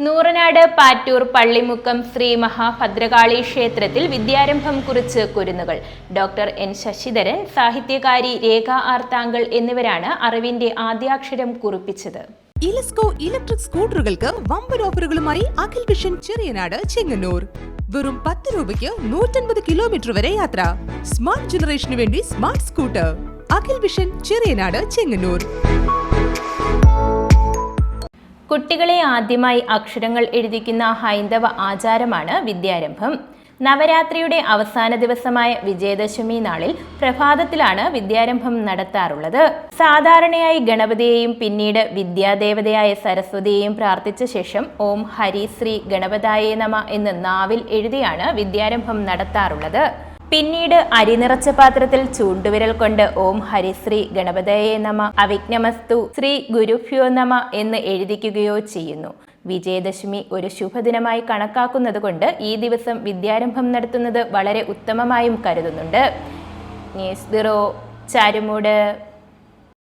നൂറനാട് പാറ്റൂർ പള്ളിമുക്കം ശ്രീ മഹാഭദ്രകാളി ക്ഷേത്രത്തിൽ വിദ്യാരംഭം കുറിച്ച് കുരുന്നുകൾ. Doctor N Sasidharan, സാഹിത്യകാരി രേഖ R താങ്കൾ എന്നിവരാണ് അറിവിന്റെ ആദ്യാക്ഷരം കുറിപ്പിച്ചത്. ഇലസ്കോ ഇലക്ട്രിക് സ്കൂട്ടറുകൾക്ക് വമ്പൻ ഓഫറുകളുമായി അഖിൽ വിഷൻ ചെറിയനാട് ചെങ്ങന്നൂർ. വെറും 10 രൂപയ്ക്ക് 150 കിലോമീറ്റർ വരെ യാത്ര. സ്മാർട്ട് ജനറേഷന് വേണ്ടി smart scooter. Akhil vision Cheriyanad Chengannur. കുട്ടികളെ ആദ്യമായി അക്ഷരങ്ങൾ എഴുതിക്കുന്ന ഹൈന്ദവ ആചാരമാണ് വിദ്യാരംഭം. നവരാത്രിയുടെ അവസാന ദിവസമായ വിജയദശമി നാളിൽ പ്രഭാതത്തിലാണ് വിദ്യാരംഭം നടത്താറുള്ളത്. സാധാരണയായി ഗണപതിയെയും പിന്നീട് വിദ്യാദേവതയായ സരസ്വതിയെയും പ്രാർത്ഥിച്ച ശേഷം ഓം ഹരി ശ്രീ ഗണപതായേ നമ എന്ന് നാവിൽ എഴുതിയാണ് വിദ്യാരംഭം നടത്താറുള്ളത്. പിന്നീട് അരി നിറച്ച പാത്രത്തിൽ ചൂണ്ടുവിരൽ കൊണ്ട് ഓം ഹരിശ്രീ ഗണപതയേ നമ, അവിഘ്നമസ്തു, ശ്രീ ഗുരുഭ്യോ നമ എന്ന് എഴുതിക്കുകയോ ചെയ്യുന്നു. വിജയദശമി ഒരു ശുഭദിനമായി കണക്കാക്കുന്നത് കൊണ്ട് ഈ ദിവസം വിദ്യാരംഭം നടത്തുന്നത് വളരെ ഉത്തമമായും കരുതുന്നുണ്ട്. News bureau, Charummood.